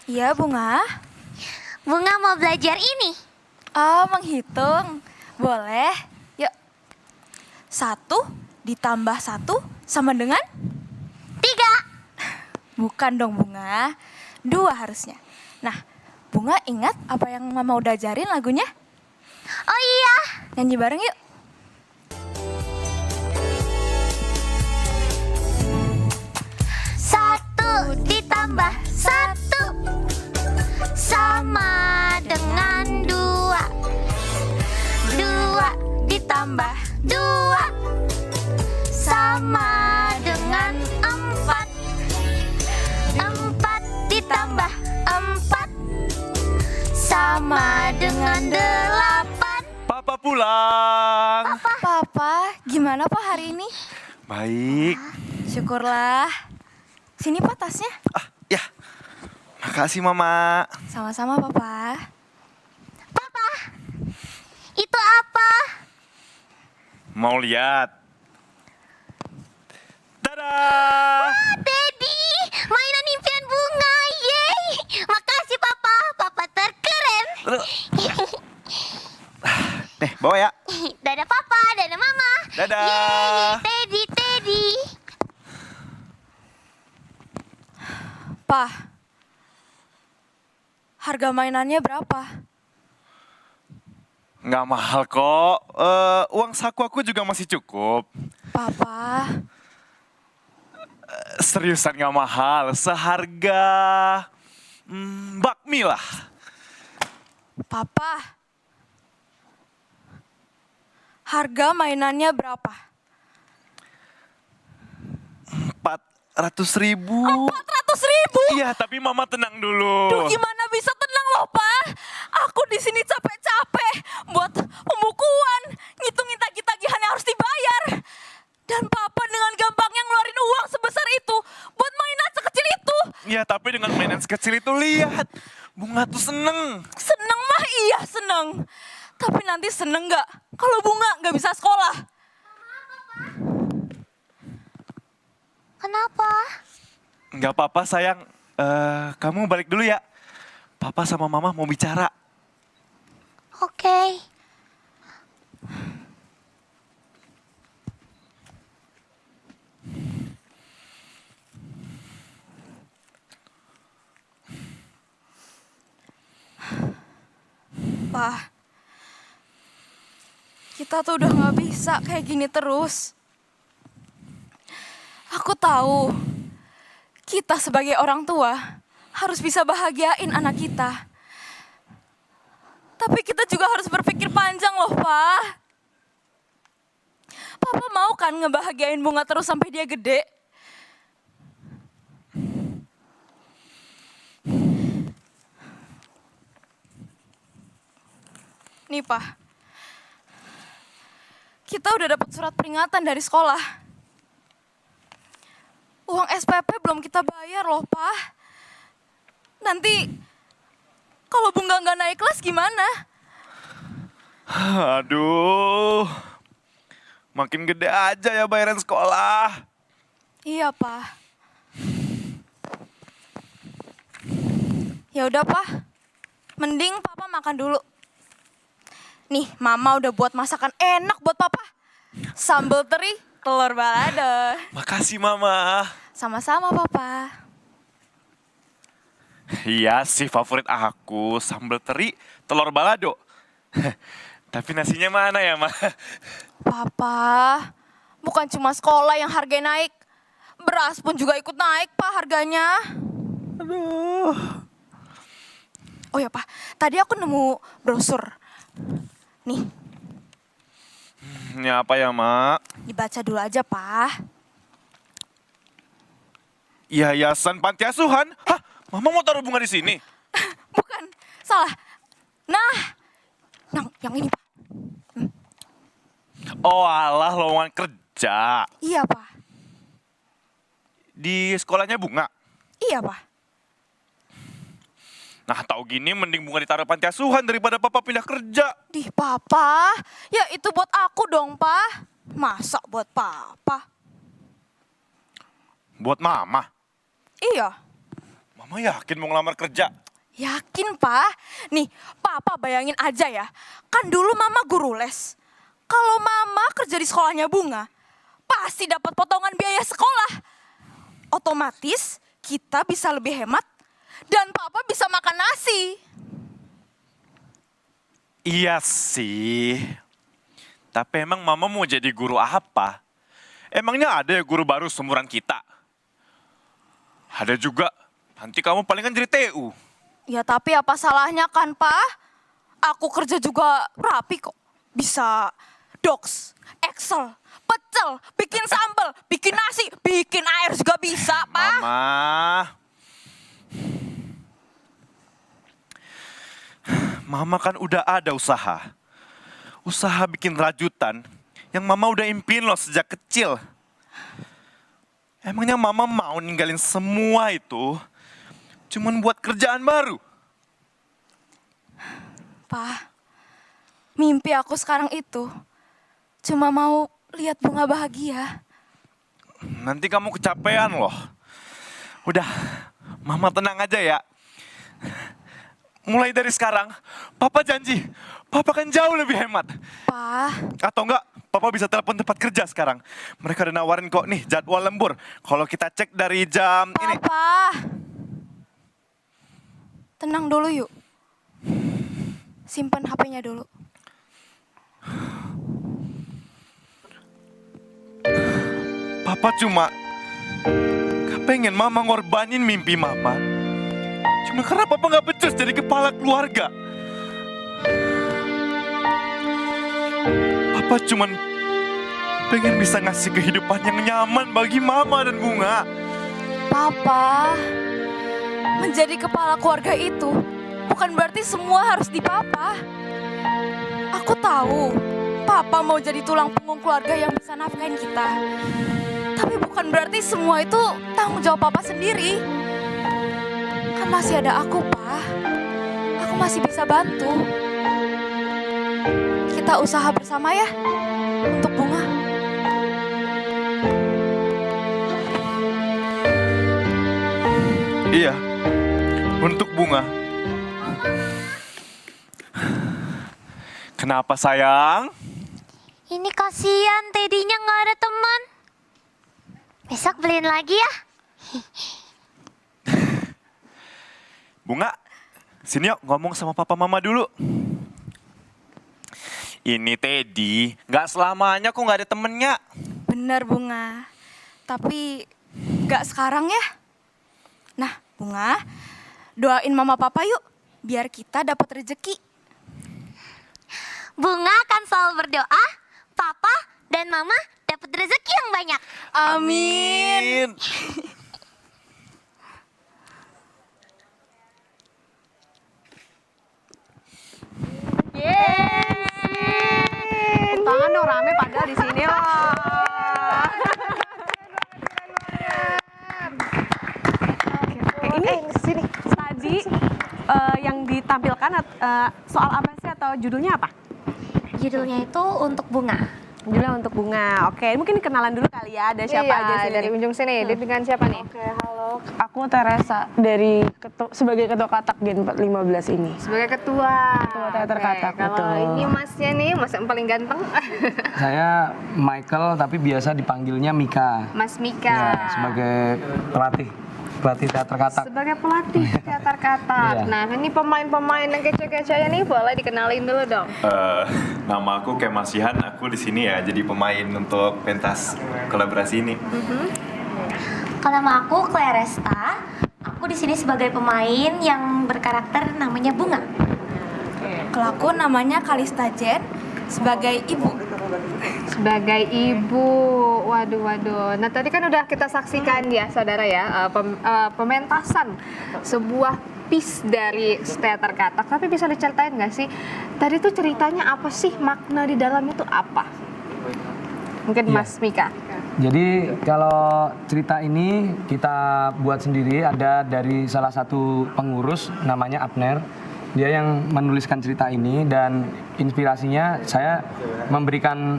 Iya, Bunga. Bunga mau belajar ini. Oh, menghitung. Boleh. Yuk. 1 ditambah 1 sama dengan? 3. Bukan dong, Bunga. 2 harusnya. Nah, Bunga ingat apa yang Mama udah ajarin lagunya? Oh iya. Nyanyi bareng yuk. Satu ditambah 1 sama dengan 2. 2 ditambah 2 sama dengan 4. 4 ditambah 4 sama dengan 8. Papa pulang. Papa, gimana Pak hari ini? Baik. Syukurlah. Sini Pak tasnya. Ya. Makasih Mama. Sama-sama Papa. Papa, itu apa? Mau lihat? Tada! Teddy, mainan impian bunga, yeay. Makasih Papa, Papa terkeren. Nih, bawa ya. Dadah Papa, dadah Mama. Dadah. Yeay, Teddy. Pak, harga mainannya berapa? Nggak mahal kok. Uang saku aku juga masih cukup. Papa, Seriusan nggak mahal. Seharga bakmi lah. Papa. Harga mainannya berapa? 400.000. 400.000. Iya, tapi Mama tenang dulu. Duh, gimana bisa tenang loh, Pak? Aku di sini capek-capek buat pembukuan, ngitungin tagih-tagihan yang harus dibayar. Dan Papa dengan gampangnya ngeluarin uang sebesar itu buat mainan sekecil itu. Iya, tapi dengan mainan sekecil itu lihat. Bunga tuh seneng. Seneng mah iya seneng. Tapi nanti seneng nggak kalau Bunga nggak bisa sekolah? Kenapa? Nggak apa-apa sayang. Kamu balik dulu ya. Papa sama Mama mau bicara. Oke. Pak, kita tuh udah nggak bisa kayak gini terus. Aku tahu, kita sebagai orang tua harus bisa bahagiain anak kita. Tapi kita juga harus berpikir panjang loh, Pak. Papa mau kan ngebahagiain Bunga terus sampai dia gede? Nih, Pak. Kita udah dapat surat peringatan dari sekolah. Uang SPP belum kita bayar loh, Pak. Nanti kalau Bunga nggak naik kelas gimana? Aduh. Makin gede aja ya bayaran sekolah. Iya, Pak. Ya udah, Pak. Mending Papa makan dulu. Nih, Mama udah buat masakan enak buat Papa. Sambal teri, telur balado. Makasih Mama. Sama-sama, Papa. Iya sih favorit aku. Sambal teri, telur balado. Tapi nasinya mana ya, Ma? Papa, bukan cuma sekolah yang harganya naik. Beras pun juga ikut naik, Pak, harganya. Aduh. Oh ya, Pak. Tadi aku nemu brosur. Nih, Ini apa ya, Mak? dibaca dulu aja, Pak. Yayasan Panti Asuhan? Hah? Mama mau taruh bunga di sini? Bukan, salah. Nah, yang ini, Pak. Oh alah, lowongan kerja. Iya, Pak. Di sekolahnya Bunga? Iya, Pak. Nah, tahu gini mending Bunga ditaruh panti asuhan daripada Papa pindah kerja. Di Papa? Ya itu buat aku dong, Pak. Masa buat Papa? Buat Mama. Iya. Mama yakin mau ngelamar kerja? Yakin, Pak? Nih, Papa bayangin aja ya. Kan dulu Mama guru les. Kalau Mama kerja di sekolahnya Bunga, pasti dapat potongan biaya sekolah. Otomatis kita bisa lebih hemat dan Papa bisa makan nasi. Iya sih. Tapi emang Mama mau jadi guru apa? Emangnya ada ya guru baru seumuran kita? Ada juga. Nanti kamu palingan jadi TU. Ya tapi apa salahnya kan, Pak? Aku kerja juga rapi kok. Bisa docs, Excel, pecel, bikin sambal, bikin nasi, bikin air juga bisa, Pak. Mama kan udah ada usaha. Usaha bikin rajutan yang Mama udah impiin loh sejak kecil. Emangnya Mama mau ninggalin semua itu cuman buat kerjaan baru? Pak, mimpi aku sekarang itu cuma mau lihat Bunga bahagia. Nanti kamu kecapean loh. Udah, Mama tenang aja ya. Mulai dari sekarang, Papa janji, Papa kan jauh lebih hemat. Pak, Atau enggak, Papa bisa telepon tempat kerja sekarang. Mereka udah nawarin kok nih jadwal lembur. Kalau kita cek dari jam ini. Papa. Tenang dulu yuk. Simpan HP-nya dulu. Papa cuma kepengen Mama ngorbanin mimpi Mama. Cuma karena Papa nggak becus jadi kepala keluarga. Papa cuman pengen bisa ngasih kehidupan yang nyaman bagi Mama dan Bunga. Papa, menjadi kepala keluarga itu bukan berarti semua harus di Papa. Aku tahu, Papa mau jadi tulang punggung keluarga yang bisa nafkahin kita. Tapi bukan berarti semua itu tanggung jawab Papa sendiri. Kan masih ada aku, Pak. Aku masih bisa bantu. Kita usaha bersama ya, untuk Bunga. Iya, untuk Bunga. Kenapa sayang? Ini kasihan Teddy-nya nggak ada teman. Besok beliin lagi ya. Bunga, sini yuk ngomong sama papa mama dulu. Ini Teddy, gak selamanya kok gak ada temennya. Bener Bunga, tapi gak sekarang ya. Nah Bunga, doain mama papa yuk, biar kita dapat rezeki. Bunga akan selalu berdoa, Papa dan Mama dapat rezeki yang banyak. Amin. Tepuk tangan dong rame pada di sini loh. Ini sini. Tadi yang ditampilkan soal apa sih atau judulnya apa? Judulnya itu untuk Bunga. Judulnya untuk Bunga. Oke, mungkin kenalan dulu kali ya. Ada siapa aja sini? Dari ujung sini. Dia dengan siapa nih? Oke, halo. Aku Teresa dari sebagai ketua Katak Gen 15 ini. Sebagai ketua. Ketua teater Katak, Kalau betul. ini masnya nih, mas yang paling ganteng. Saya Michael tapi biasa dipanggilnya Mika. Mas Mika. Ya, sebagai pelatih teater Katak. Sebagai pelatih teater Katak. Iya. Nah, ini pemain-pemain yang kece-kece nih boleh dikenalin dulu dong. Nama aku Kemas Sihan, aku di sini ya jadi pemain untuk pentas kolaborasi ini. Kalau nama aku Claresta, aku di sini sebagai pemain yang berkarakter namanya Bunga. Kalau aku namanya Kalista Jen, sebagai ibu. Sebagai ibu, waduh. Nah tadi kan udah kita saksikan ya saudara ya, pementasan sebuah piece dari teater Katak. Tapi bisa diceritain nggak sih, tadi tuh ceritanya apa sih, makna di dalam itu apa? Mungkin Iya. Mas Mika. Jadi kalau cerita ini kita buat sendiri, ada dari salah satu pengurus namanya Abner. Dia yang menuliskan cerita ini dan inspirasinya saya memberikan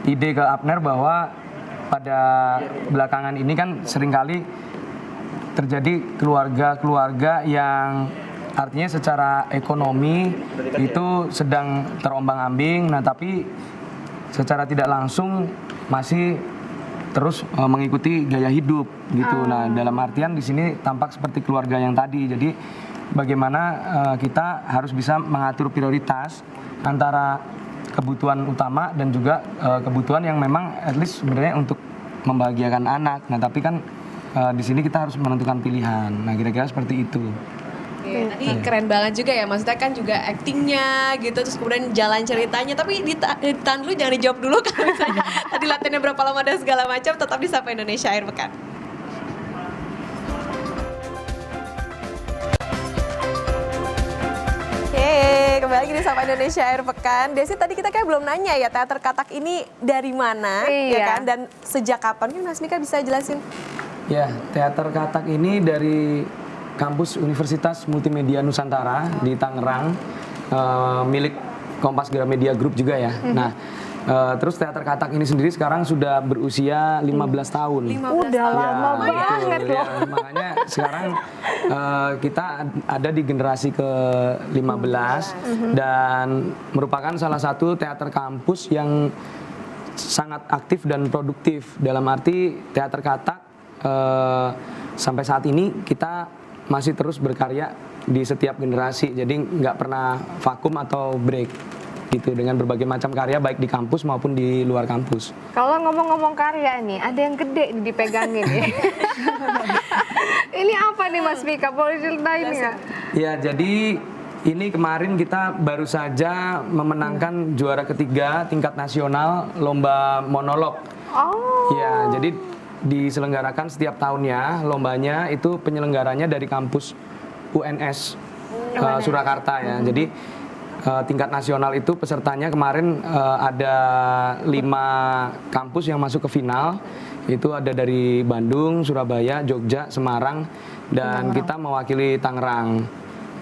ide ke Abner bahwa pada belakangan ini kan seringkali terjadi keluarga-keluarga yang artinya secara ekonomi itu sedang terombang-ambing. Nah, tapi secara tidak langsung masih terus mengikuti gaya hidup gitu. Nah, dalam artian di sini tampak seperti keluarga yang tadi. Jadi bagaimana kita harus bisa mengatur prioritas antara kebutuhan utama dan juga kebutuhan yang memang at least sebenarnya untuk membahagiakan anak. Nah, tapi kan di sini kita harus menentukan pilihan. Nah, kira-kira seperti itu. Oke, tadi keren banget juga ya, maksudnya kan juga actingnya gitu, terus kemudian jalan ceritanya, tapi ditahan dulu, jangan dijawab dulu kalau misalnya tadi latihannya berapa lama dan segala macam, tetap di Sapa Indonesia Akhir Pekan. Oke, kembali lagi di Sapa Indonesia Akhir Pekan. Desi, tadi kita kayak belum nanya ya, teater katak ini dari mana, ya kan, dan sejak kapan? Mungkin Mas Mika bisa jelasin. Ya, teater katak ini dari kampus Universitas Multimedia Nusantara di Tangerang, milik Kompas Gramedia Group juga ya. Nah, terus teater katak ini sendiri sekarang sudah berusia 15 tahun. Udah lama banget loh. Makanya sekarang kita ada di generasi ke-15 dan merupakan salah satu teater kampus yang sangat aktif dan produktif. Dalam arti teater katak sampai saat ini kita masih terus berkarya di setiap generasi, jadi nggak pernah vakum atau break gitu dengan berbagai macam karya baik di kampus maupun di luar kampus. Kalau ngomong-ngomong karya nih, ada yang gede nih dipegangin nih. Ini apa nih Mas Mika? Boleh ceritain nggak? Ya, jadi ini kemarin kita baru saja memenangkan juara ketiga tingkat nasional lomba monolog. Oh. Ya, jadi diselenggarakan setiap tahunnya, lombanya itu penyelenggaranya dari kampus UNS Surakarta ya. Jadi tingkat nasional itu pesertanya kemarin ada 5 kampus yang masuk ke final. Itu ada dari Bandung, Surabaya, Jogja, Semarang, dan kita mewakili Tangerang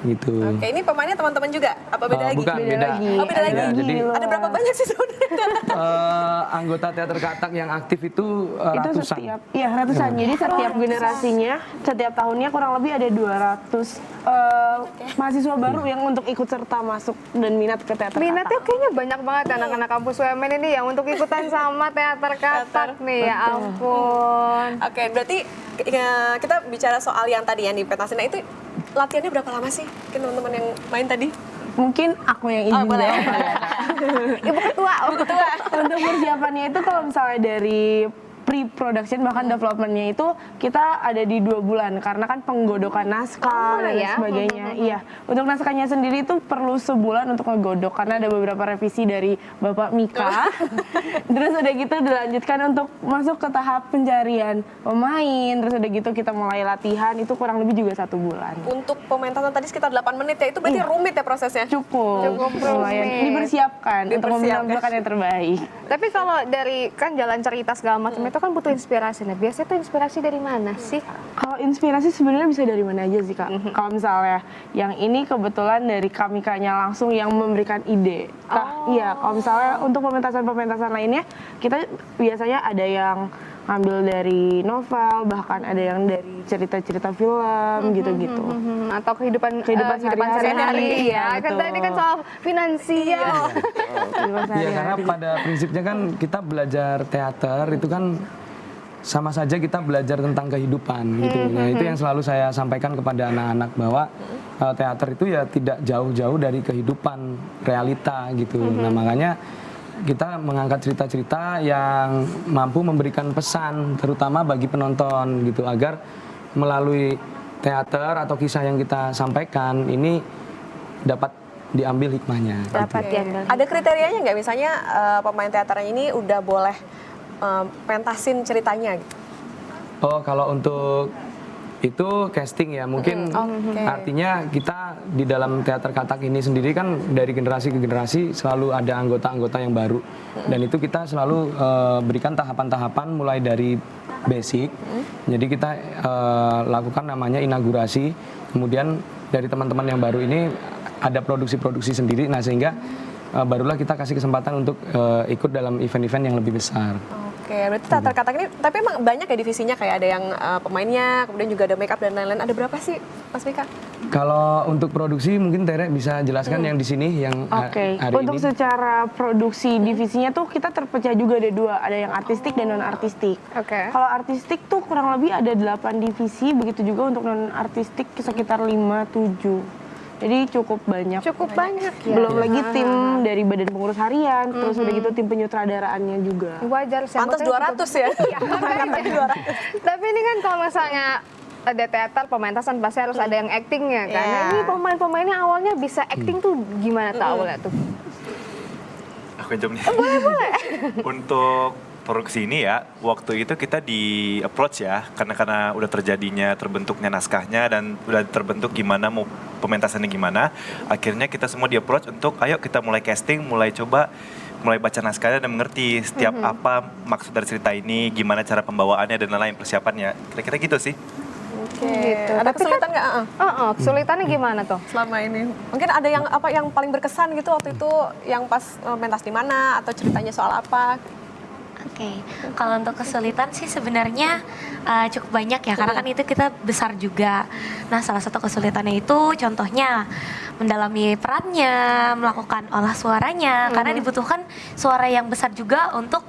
gitu. Oke, ini pemainnya teman-teman juga? Apa beda lagi? Bukan, beda. Oh, beda lagi. Jadi Ada berapa banyak sih sebenarnya? anggota teater katak yang aktif itu ratusan. Ratusan. Jadi setiap generasinya, setiap tahunnya kurang lebih ada 200 mahasiswa baru yang untuk ikut serta masuk dan minat ke teater Minatnya katak. kayaknya banyak banget anak-anak kampus UMN ini yang untuk ikutan sama teater katak nih. Ya ampun. Oke, berarti kita bicara soal yang tadi yang di petasin. Nah, itu latihannya berapa lama sih? Mungkin teman-teman yang main tadi? Mungkin aku yang izin boleh. jawab. Ibu ketua. Untuk persiapannya itu kalau misalnya dari pre-production bahkan developmentnya itu kita ada di 2 bulan karena kan penggodokan naskah dan ya? sebagainya. Iya, untuk naskahnya sendiri itu perlu sebulan untuk ngegodok karena ada beberapa revisi dari Bapak Mika. Terus udah gitu dilanjutkan untuk masuk ke tahap pencarian pemain. Terus udah gitu kita mulai latihan itu kurang lebih juga 1 bulan. Untuk pementasan tadi sekitar 8 menit ya, itu berarti rumit ya prosesnya? Cukup lumayan rumit. dipersiapkan untuk menampilkan yang terbaik. Tapi kalau dari kan jalan cerita segala macam itu kan butuh inspirasi. Nah, biasanya tuh inspirasi dari mana sih? Kalau inspirasi sebenarnya bisa dari mana aja sih Kak. Kalau misalnya yang ini kebetulan dari Kamikanya langsung yang memberikan ide. Iya, kalau misalnya untuk pementasan-pementasan lainnya kita biasanya ada yang ngambil dari novel, bahkan ada yang dari cerita-cerita film gitu-gitu. Atau kehidupan sehari-hari. sehari-hari ya. Kan Betul. tadi kan soal finansial. Iya, karena pada prinsipnya kan kita belajar teater itu kan sama saja kita belajar tentang kehidupan gitu. Nah, itu yang selalu saya sampaikan kepada anak-anak bahwa teater itu ya tidak jauh-jauh dari kehidupan realita gitu. Nah, makanya kita mengangkat cerita-cerita yang mampu memberikan pesan terutama bagi penonton gitu agar melalui teater atau kisah yang kita sampaikan ini dapat diambil hikmahnya. Dapat gitu. diambil. Ada kriterianya nggak? Misalnya pemain teaternya ini udah boleh pentasin ceritanya gitu? Oh, kalau untuk itu casting ya mungkin artinya kita di dalam teater katak ini sendiri kan dari generasi ke generasi selalu ada anggota-anggota yang baru dan itu kita selalu berikan tahapan-tahapan mulai dari basic. Jadi kita lakukan namanya inaugurasi, kemudian dari teman-teman yang baru ini ada produksi-produksi sendiri, nah sehingga barulah kita kasih kesempatan untuk ikut dalam event-event yang lebih besar. Oke. Oke, berarti teater katak ini, tapi emang banyak ya divisinya, kayak ada yang pemainnya, kemudian juga ada make up dan lain-lain. Ada berapa sih, Mas Mika? Kalau untuk produksi mungkin Tere bisa jelaskan yang di sini yang Oke, hari untuk ini. secara produksi divisinya tuh kita terpecah juga ada dua, ada yang artistik dan non artistik. Oke. Kalau artistik tuh kurang lebih ada 8 divisi, begitu juga untuk non artistik sekitar 5-7. Jadi cukup banyak. Cukup banyak ya. Belum lagi tim dari badan pengurus harian, terus udah gitu tim penyutradaraannya juga. Wajar sih. Pantas 200 ya? Iya, makanya. Tapi ini kan kalau misalnya ada teater, pementasan pasti harus ada yang actingnya kan. Iya. Nah, ini pemain-pemainnya awalnya bisa acting tuh gimana tahu lah tuh? Aku jawab nih. Untuk produksi ini ya, waktu itu kita di approach ya, karena udah terbentuknya naskahnya dan udah terbentuk gimana mau pementasannya gimana. Akhirnya kita semua di approach untuk ayo kita mulai casting, mulai baca naskahnya dan mengerti setiap apa maksud dari cerita ini, gimana cara pembawaannya dan lain-lain persiapannya. Kira-kira gitu sih. Oke, Gitu. ada Tapi kesulitan nggak Kesulitannya gimana tuh? selama ini? Mungkin ada yang paling berkesan gitu waktu itu, yang pas mentas di mana atau ceritanya soal apa? Oke, kalau untuk kesulitan sih sebenarnya cukup banyak ya, karena kan itu kita besar juga. Nah, salah satu kesulitannya itu contohnya mendalami perannya, melakukan olah suaranya, karena dibutuhkan suara yang besar juga untuk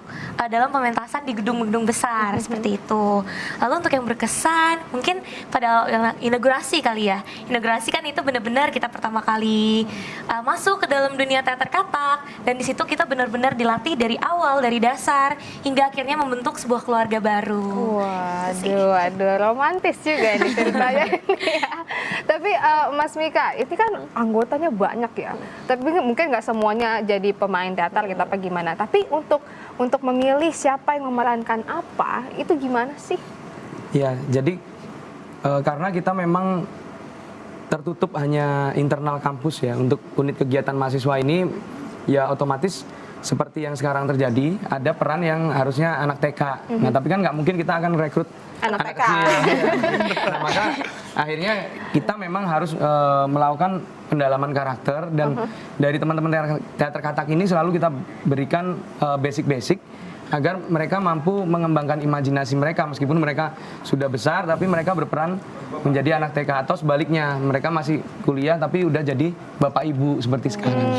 dalam pementasan di gedung-gedung besar seperti itu. Lalu untuk yang berkesan, mungkin pada inaugurasi kali ya. Inaugurasi kan itu benar-benar kita pertama kali masuk ke dalam dunia teater katak, dan di situ kita benar-benar dilatih dari awal, dari dasar hingga akhirnya membentuk sebuah keluarga baru. Waduh, romantis juga nih ceritanya ini ya. Tapi Mas Mika, ini kan anggotanya banyak ya. Tapi mungkin nggak semuanya jadi pemain teater gitu apa gimana. Tapi untuk memilih siapa yang memerankan apa, itu gimana sih? Ya, jadi karena kita memang tertutup hanya internal kampus ya, untuk unit kegiatan mahasiswa ini ya otomatis seperti yang sekarang terjadi, ada peran yang harusnya anak TK. Nah, tapi kan nggak mungkin kita akan rekrut Anak TK. kecil. Nah, maka akhirnya kita memang harus melakukan pendalaman karakter, dan dari teman-teman teater katak ini selalu kita berikan basic-basic agar mereka mampu mengembangkan imajinasi mereka meskipun mereka sudah besar tapi mereka berperan menjadi anak TK, atau sebaliknya mereka masih kuliah tapi udah jadi bapak ibu seperti sekarang.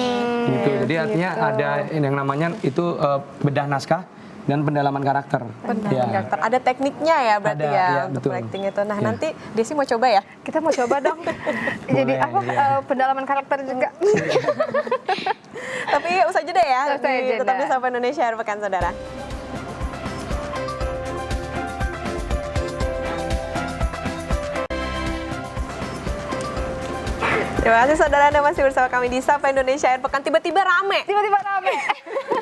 Gitu. Jadi artinya ada yang namanya itu bedah naskah dan pendalaman karakter. Karakter. Ada tekniknya ya berarti Ada, ya ya, untuk betul. acting itu. Nah, Ya. nanti Desi mau coba ya? Kita mau coba dong. Jadi apa pendalaman karakter juga. Tapi usai jeda ya. Usai jeda. Tetap di Sapa Indonesia Akhir Pekan, Saudara. Terima kasih saudara, Anda masih bersama kami di Sapa Indonesia Akhir Pekan. Tiba-tiba rame. Tiba-tiba rame.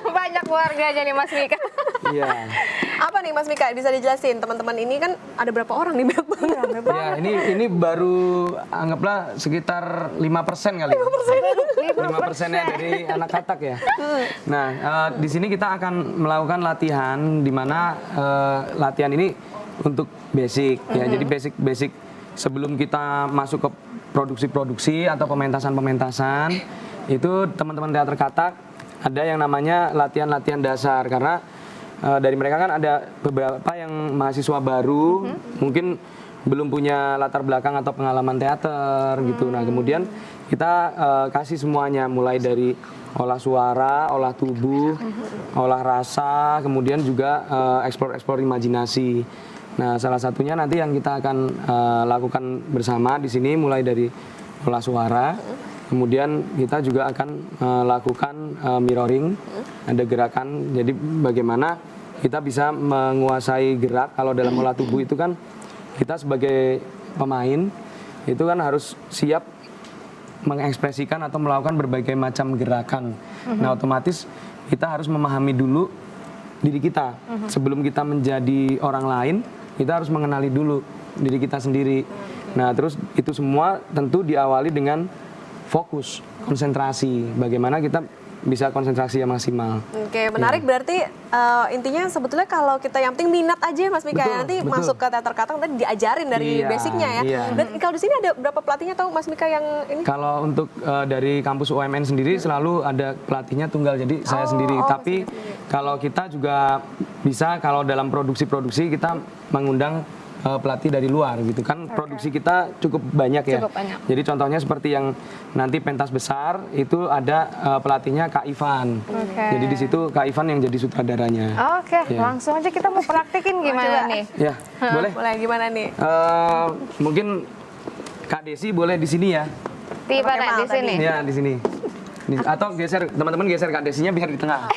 Banyak warganya nih Mas Mika. Iya. Apa nih Mas Mika, bisa dijelasin? Teman-teman ini kan ada berapa orang nih? Banyak banget. Ya, ini baru anggaplah sekitar 5% kali. 5%-nya dari anak katak ya. Nah, di sini kita akan melakukan latihan di mana latihan ini untuk basic ya. Jadi basic sebelum kita masuk ke produksi-produksi atau pementasan-pementasan, itu teman-teman teater katak ada yang namanya latihan-latihan dasar, karena dari mereka kan ada beberapa yang mahasiswa baru, mungkin belum punya latar belakang atau pengalaman teater gitu. Nah, kemudian kita kasih semuanya, mulai dari olah suara, olah tubuh, olah rasa, kemudian juga eksplor imajinasi. Nah, salah satunya nanti yang kita akan lakukan bersama di sini mulai dari olah suara, kemudian kita juga akan lakukan mirroring, ada gerakan. Jadi bagaimana kita bisa menguasai gerak. Kalau dalam olah tubuh itu kan kita sebagai pemain itu kan harus siap mengekspresikan atau melakukan berbagai macam gerakan. Nah, otomatis kita harus memahami dulu diri kita sebelum kita menjadi orang lain. Kita harus mengenali dulu diri kita sendiri. Nah, terus itu semua tentu diawali dengan fokus, konsentrasi. Bagaimana kita bisa konsentrasi yang maksimal. Oke, menarik. Berarti intinya sebetulnya kalau kita yang penting minat aja Mas Mika, Betul, nanti betul. masuk ke teater katak tadi diajarin dari Iya, basicnya ya. iya. Dan kalau di sini ada berapa pelatihnya tahu Mas Mika yang ini? Kalau untuk dari kampus UMN sendiri selalu ada pelatihnya tunggal, jadi saya sendiri. Tapi kalau kita juga bisa, kalau dalam produksi-produksi kita mengundang pelatih dari luar gitu kan. Produksi kita cukup banyak ya. Cukup banyak. Jadi contohnya seperti yang nanti pentas besar itu ada pelatihnya Kak Ivan. Oke. Jadi di situ Kak Ivan yang jadi sutradaranya. Oke, Iya. langsung aja kita mau praktekin gimana nih? Ya, boleh. Boleh gimana nih? Mungkin Kak Desi boleh di sini ya. Di Pakai mana? mal Di sini. Ya, di sini. Atau geser, teman-teman geser Kak Desinya biar di tengah.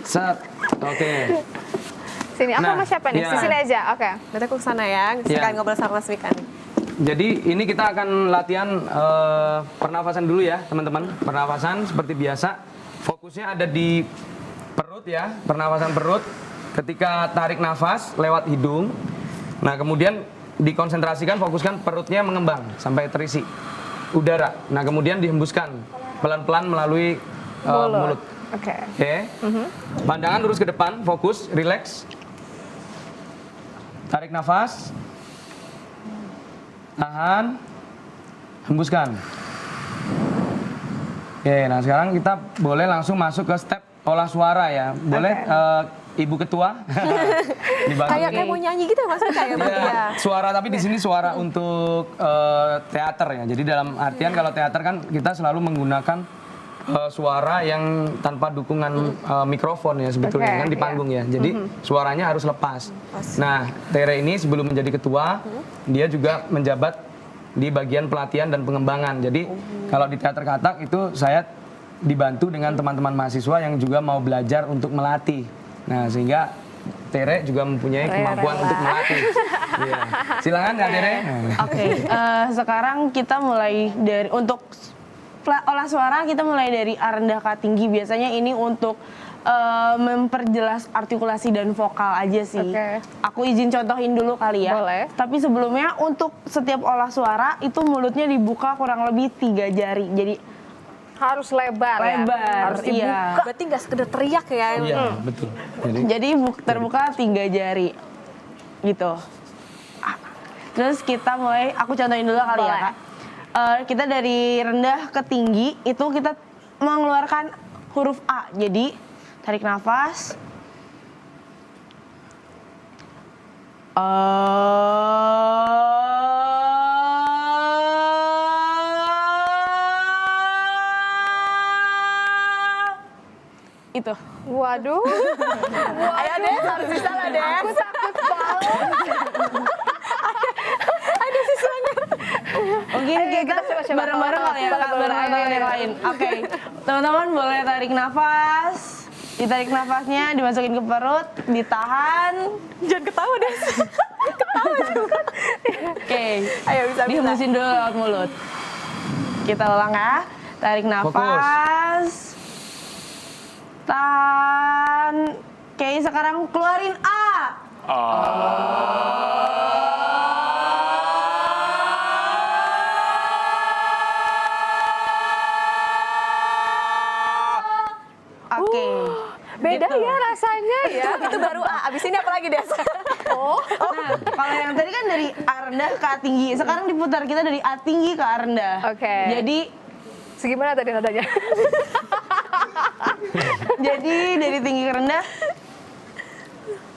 Set. Oke. Sini, aku Nah, sama siapa nih? iya. Di sini aja, oke. Nanti aku kesana ya, Iya. sekalian ngobrol sama Mas Mika nih. Jadi ini kita akan latihan pernafasan dulu ya, teman-teman. Pernafasan seperti biasa. Fokusnya ada di perut ya, pernafasan perut. Ketika tarik nafas lewat hidung. Nah, kemudian dikonsentrasikan, fokuskan perutnya mengembang sampai terisi udara. Nah, kemudian dihembuskan pelan-pelan melalui mulut. Oke. Oke. Pandangan lurus ke depan, fokus, relax. Tarik nafas. Tahan. Hembuskan. Oke, nah sekarang kita boleh langsung masuk ke step olah suara ya. Boleh Ibu Ketua dibantu. Kayak mau nyanyi gitu ya Mas Mika ya? Berarti ya? Ya, suara, tapi di sini suara untuk teater ya. Jadi dalam artian kalau teater kan kita selalu menggunakan suara yang tanpa dukungan mikrofon ya sebetulnya Oke, kan di iya. panggung ya. Jadi suaranya harus lepas. Nah, Tere ini sebelum menjadi ketua, dia juga menjabat di bagian pelatihan dan pengembangan. Jadi kalau di teater katak itu saya dibantu dengan teman-teman mahasiswa yang juga mau belajar untuk melatih. Nah, sehingga Tere juga mempunyai kemampuan untuk melatih. Iya. Silakan Kak Tere. Oke, sekarang kita mulai dari untuk olah suara kita mulai dari A rendah K tinggi. Biasanya ini untuk memperjelas artikulasi dan vokal aja sih. Oke. Aku izin contohin dulu kali ya. Boleh. Tapi sebelumnya untuk setiap olah suara itu mulutnya dibuka kurang lebih 3 jari. Jadi Harus lebar ya? lebar. Harus iya. Berarti nggak sekedar teriak ya? Iya, betul. Jadi terbuka 3 jari gitu. Terus kita mulai, aku contohin dulu kali ya Boleh. Kak. Kita dari rendah ke tinggi itu kita mengeluarkan huruf A. Jadi tarik nafas. Itu. Waduh. Ayo deh, harus bisa lah deh. Aku takut banget. Mungkin kita coba-coba bareng-bareng kali ya, Kak, bareng teman-teman yang lain. Oke, teman-teman boleh tarik nafas. Ditarik nafasnya, dimasukin ke perut, ditahan. Jangan ketawa deh. Oke, Ayo bisa. dihembusin dulu lewat mulut. Kita ulang ya. Tarik nafas. Tahan. Oke, sekarang keluarin A. Oke. Beda Gitu. ya rasanya ya. Itu baru A. Abis ini apa lagi deh? Nah, kalau yang tadi kan dari A rendah ke A tinggi. Sekarang diputar kita dari A tinggi ke A rendah. Oke. Jadi Segimana tadi nadanya? dari tinggi ke rendah.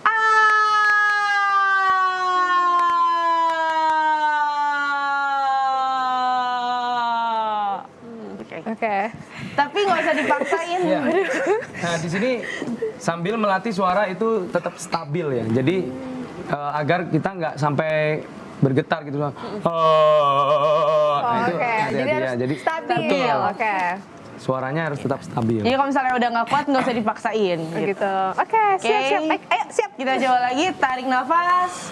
A. Oke. Oke. Tapi nggak usah dipaksain. Iya. Nah, di sini sambil melatih suara itu tetap stabil ya. Jadi agar kita nggak sampai bergetar gitu. Nah, itu Oke. hati-hati Jadi ya. harus Jadi stabil. betul. Oke. Suaranya harus tetap stabil. Jadi kalau misalnya udah nggak kuat nggak usah dipaksain. Gitu. Oke, siap-siap. Ayo, siap. Kita coba lagi, tarik nafas.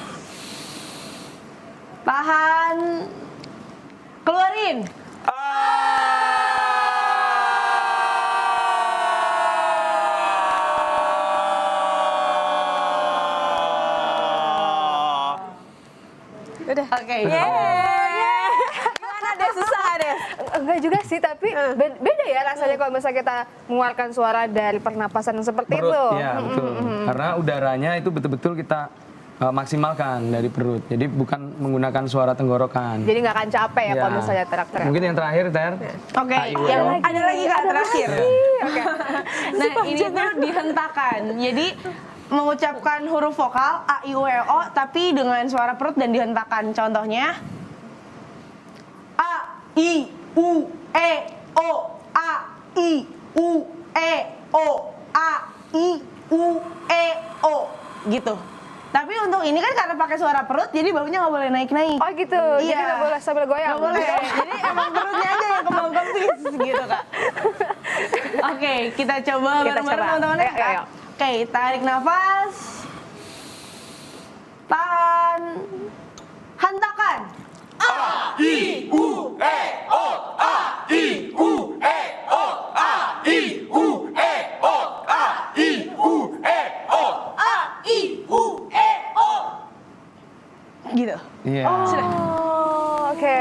Tahan. Keluarin. Udah. Oke. Gimana deh? susah deh. Enggak juga sih, tapi beda ya rasanya kalau misalnya kita mengeluarkan suara dari pernapasan yang seperti Perut, itu. ya betul. Karena udaranya itu betul-betul kita maksimalkan dari perut. Jadi bukan menggunakan suara tenggorokan. Jadi nggak akan capek ya Ya. kalau misalnya teriak-teriak. Mungkin yang terakhir, Ter. Oke, AIUL. yang ada lagi Kak terakhir. Oke. Nah, ini tuh dihentakan. Jadi mengucapkan huruf vokal A, I, U, E, O tapi dengan suara perut dan dihentakan. Contohnya A, I, U, E, O, A, I, U, E, O, A, I, U, E, O gitu. Tapi untuk ini kan karena pakai suara perut, jadi baunya nggak boleh naik-naik. Oh gitu, jadi nggak boleh sambil goyang. Nggak boleh. Jadi emang perutnya aja yang kembang-kempis gitu Kak. Oke, kita coba Kita bareng-bareng coba. teman-teman ya. Ayo, ayo. Oke, tarik nafas. Tahan. Hentakan. Gitu. Iya. Oh, oke.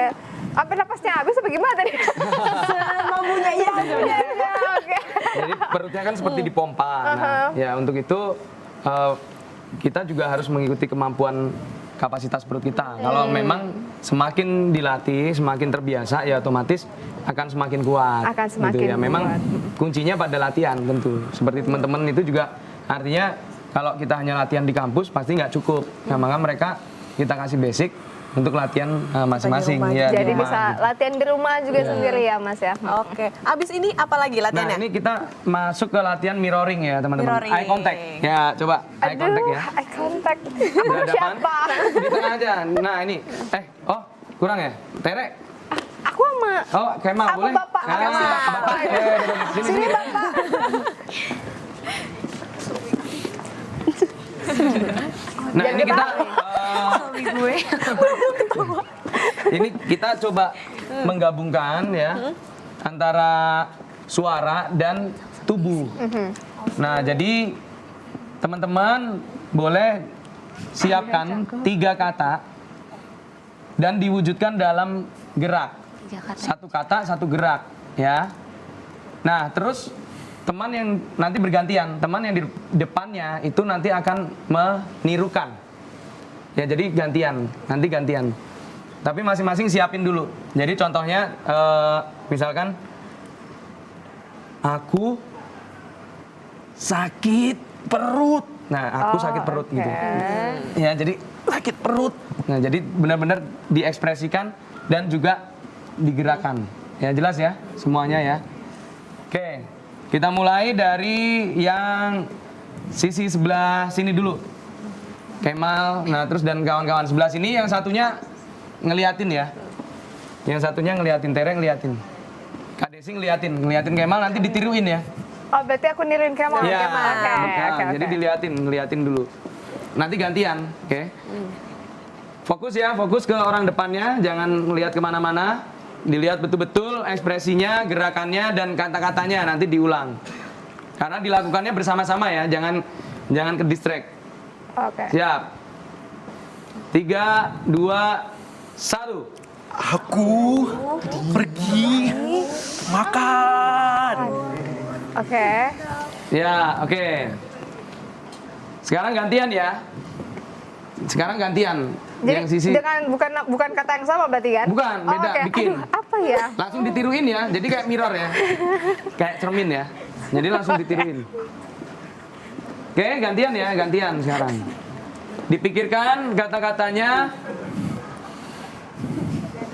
Apa napasnya habis apa gimana tadi? Semampunya iya sebenarnya. Oke. Jadi perutnya kan seperti dipompa. Nah, ya untuk itu kita juga harus mengikuti kemampuan kapasitas perut kita. Kalau memang semakin dilatih, semakin terbiasa, ya otomatis akan semakin kuat. Akan gitu semakin ya. Memang kuat. kuncinya pada latihan tentu. Seperti teman-teman itu juga artinya kalau kita hanya latihan di kampus pasti nggak cukup. Nah, maka mereka kita kasih basic untuk latihan masing-masing. Ya, di Jadi rumah, bisa gitu. latihan di rumah juga sendiri ya Mas ya. Oke, abis ini apa lagi Nah, latihannya? ini kita masuk ke latihan mirroring ya, teman-teman. Mirroring. Eye contact. Ya, coba eye contact ya. Eye contact. Berhadapan. Siapa? Di tengah aja. Nah, ini. Oh, kurang ya? Tere. Aku sama Oh, Kemal Aku boleh? Bapak. Ah, Makasih, Bapak. Bapak. Sini, sini sini. Bapak. Nah, ini kita gue. ini kita coba menggabungkan ya antara suara dan tubuh. Nah, jadi teman-teman boleh siapkan 3 kata dan diwujudkan dalam gerak. 3 kata. 1 kata, 1 gerak, ya. Nah, terus teman yang nanti bergantian, teman yang di depannya itu nanti akan menirukan. Ya, jadi gantian, nanti gantian. Tapi masing-masing siapin dulu. Jadi contohnya, misalkan, aku sakit perut. Nah, aku sakit perut gitu. Ya, jadi sakit perut. Nah, jadi benar-benar diekspresikan dan juga digerakkan. Ya, jelas ya semuanya ya. Oke, kita mulai dari yang sisi sebelah sini dulu. Kemal, nah terus dan kawan-kawan sebelah sini yang satunya ngeliatin ya. Yang satunya ngeliatin, Tere ngeliatin. Kak Desi ngeliatin Kemal nanti ditiruin ya. Oh, berarti aku niruin Kemal. Iya, Kemal. Oke, bukan. oke, Jadi oke. ngeliatin dulu. Nanti gantian, oke? Fokus ya, fokus ke orang depannya, jangan melihat kemana-mana. Dilihat betul-betul ekspresinya, gerakannya, dan kata-katanya nanti diulang. Karena dilakukannya bersama-sama ya, jangan ke distract. Oke. Siap. 3, 2, 1. Aku pergi makan. Oke. Ya, oke. Sekarang gantian ya. Sekarang gantian. Jadi yang sisi dengan bukan kata yang sama berarti kan? Bukan, beda, oke. bikin. Aduh, apa ya? langsung ditiruin ya. Jadi kayak mirror ya. Kayak cermin ya. Jadi langsung ditiruin. Oke, gantian ya, gantian sekarang. Dipikirkan kata-katanya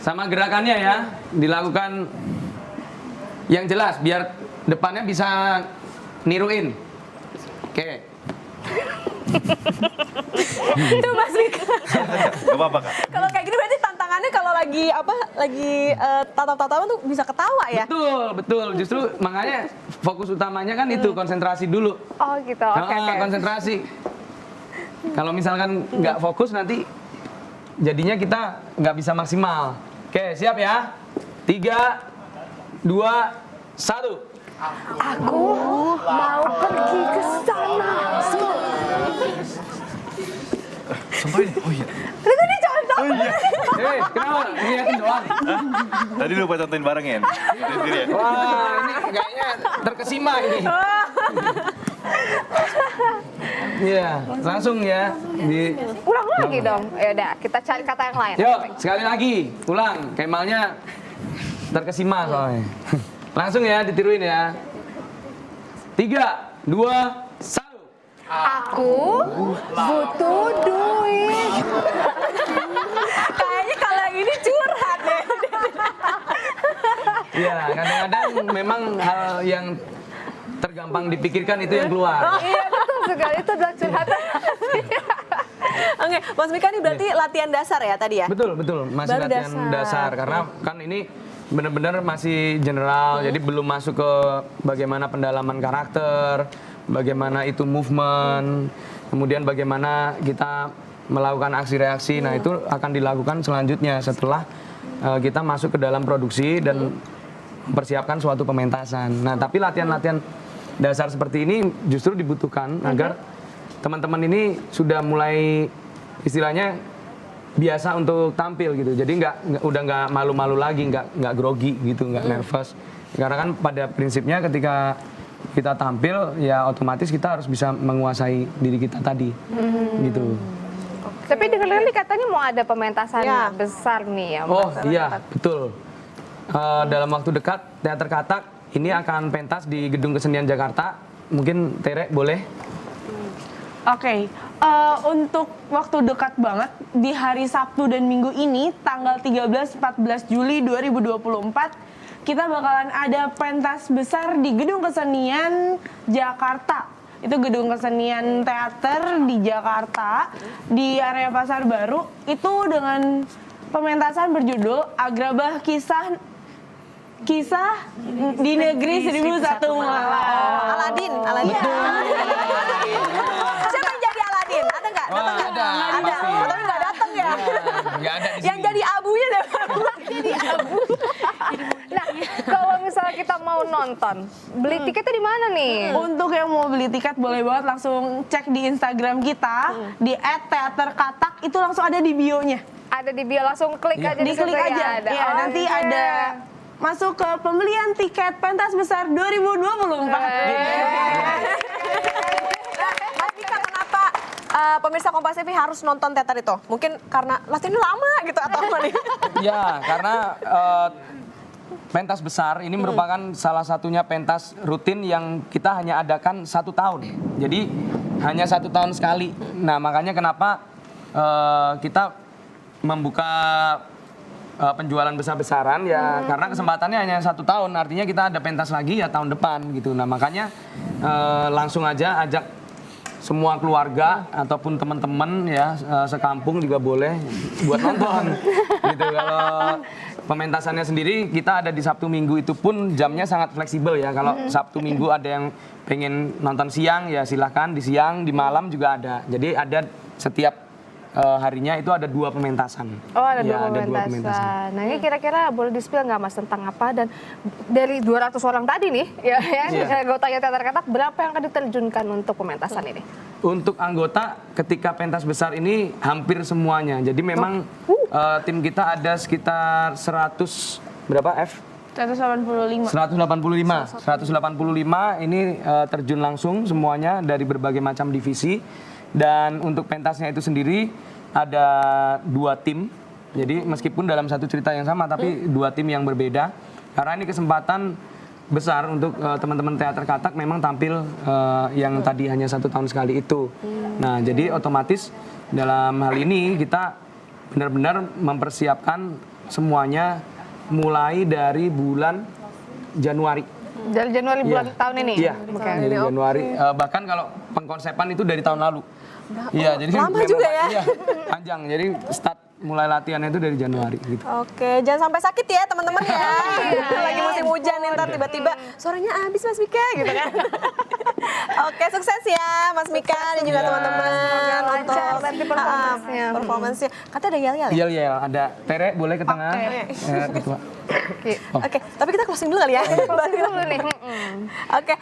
sama gerakannya ya. Dilakukan yang jelas biar depannya bisa niruin. Oke. Itu Mas Mika. Gak apa-apa, Kak. Kalau kayak gini berarti tantangannya kalau lagi tatap-tatapan tuh bisa ketawa ya? Betul. Justru makanya fokus utamanya kan itu, konsentrasi dulu. Oh gitu. Oke, oke. Konsentrasi. Kalau misalkan nggak fokus nanti jadinya kita nggak bisa maksimal. Oke, siap ya? 3, 2, 1. Aku mau pergi ke sana. Contohin. Oh iya. Itu nih contoh. Oh iya. Kenapa? Ngeliatin doang. Tadi lupa contohin barengin. Sendiri ya? Wah, ini kayaknya terkesima ini. Iya, langsung ya. Ulang lagi dong. Ya udah, kita cari kata yang lain. Yuk, sekali lagi. Ulang. Kemalnya terkesima soalnya. Langsung ya, ditiruin ya. 3, 2, 1. Aku butuh duit. Kayaknya kalau yang ini curhat deh. Iya, kadang-kadang memang hal yang tergampang dipikirkan itu yang keluar. Iya betul sekali, itu adalah curhatan. Oke, Mas Mika ini berarti latihan dasar ya tadi ya? Betul, masih Baru latihan dasar karena kan ini benar-benar masih general, jadi belum masuk ke bagaimana pendalaman karakter, bagaimana itu movement, kemudian bagaimana kita melakukan aksi reaksi. Nah, itu akan dilakukan selanjutnya setelah kita masuk ke dalam produksi dan mempersiapkan suatu pementasan. Nah, tapi latihan-latihan dasar seperti ini justru dibutuhkan agar teman-teman ini sudah mulai istilahnya biasa untuk tampil gitu. Jadi udah nggak malu-malu lagi, nggak grogi gitu, nggak nervous. Karena kan pada prinsipnya ketika kita tampil ya otomatis kita harus bisa menguasai diri kita tadi, gitu. Tapi dengar-dengar nih katanya mau ada pementasan Ya. besar nih ya. Oh iya, betul. Dalam waktu dekat Teater Katak ini akan pentas di Gedung Kesenian Jakarta. Mungkin Tere boleh? Oke, untuk waktu dekat banget di hari Sabtu dan Minggu ini tanggal 13-14 Juli 2024 kita bakalan ada pentas besar di Gedung Kesenian Jakarta. Itu Gedung Kesenian Teater di Jakarta di area Pasar Baru itu dengan pementasan berjudul Agrabah Kisah di Negeri 1001 Malam. Aladin. Siapa yang jadi Aladin? Ada nggak? Wah, Datang nggak? ada, Ada. pasti. Oh, tapi nggak datang ya? Nggak ada di Yang sini. jadi abunya jadi abu. Nah, kalau misalnya kita mau nonton, beli tiketnya di mana nih? Untuk yang mau beli tiket boleh banget langsung cek di Instagram kita di @teaterkatak itu langsung ada di bio-nya. Ada di bio, langsung klik aja di situ Diklik ya, aja. ada. Ya, nanti Oke. ada masuk ke pembelian tiket pentas besar 2024. Mas Mika, kenapa pemirsa Kompas TV harus nonton teater itu? Mungkin karena latihannya lama gitu atau apa nih? Ya, karena pentas besar ini merupakan salah satunya pentas rutin yang kita hanya adakan 1 tahun. Jadi hanya 1 tahun sekali. Nah, makanya kenapa kita membuka penjualan besar-besaran ya karena kesempatannya hanya 1 tahun. Artinya kita ada pentas lagi ya tahun depan gitu. Nah, makanya langsung aja ajak semua keluarga ataupun teman-teman ya sekampung juga boleh buat nonton gitu. Kalau pementasannya sendiri kita ada di Sabtu Minggu itu pun jamnya sangat fleksibel ya. Kalau Sabtu Minggu ada yang pengen nonton siang ya silahkan di siang, di malam juga ada. Jadi ada setiap harinya itu ada 2 pementasan. Oh, ada Ya, dua pementasan. Nah, ini kira-kira boleh di-spill nggak Mas tentang apa? Dan dari 200 orang tadi nih, ya, anggotanya Teater Katak, berapa yang akan diterjunkan untuk pementasan ini? Untuk anggota ketika pentas besar ini hampir semuanya. Jadi memang tim kita ada sekitar 100 berapa F? 185. 185 ini terjun langsung semuanya dari berbagai macam divisi. Dan untuk pentasnya itu sendiri ada 2 tim. Jadi meskipun dalam satu cerita yang sama tapi 2 tim yang berbeda. Karena ini kesempatan besar untuk teman-teman Teater Katak memang tampil yang tadi hanya 1 tahun sekali itu. Nah, jadi otomatis dalam hal ini kita benar-benar mempersiapkan semuanya mulai dari bulan Januari. Dari Januari bulan tahun ini? Iya, dari Januari. Bahkan kalau pengkonsepan itu dari tahun lalu. Iya, jadi lama memang juga ya? Iya, panjang. Jadi start mulai latihannya itu dari Januari gitu. Oke, jangan sampai sakit ya teman-teman ya. Lagi musim hujan nih, ntar tiba-tiba suaranya habis Mas Mika gitu kan. Oke, sukses ya Mas Mika dan juga Ya. teman-teman Lancar nanti performance-nya. performance-nya. Katanya ada yel-yel ya? Iya, ada Tere boleh ke tengah. Ketua. Oke, tapi kita closing dulu kali ya. Dulu nih. Oke,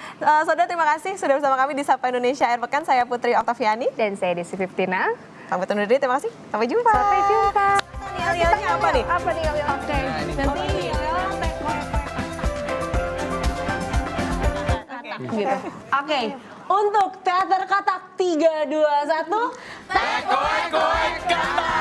saudara terima kasih sudah bersama kami di Sapa Indonesia Air Pekan. Saya Putri Oktaviani. Dan saya Desi Fiftina. Pamit undur diri, terima kasih. Sampai jumpa. Sampai jumpa. yel-yelnya apa nih? Apa nih yel-yel? Oke, nanti gitu. Oke, untuk teater katak 3, 2, 1. Koek, koek, kata.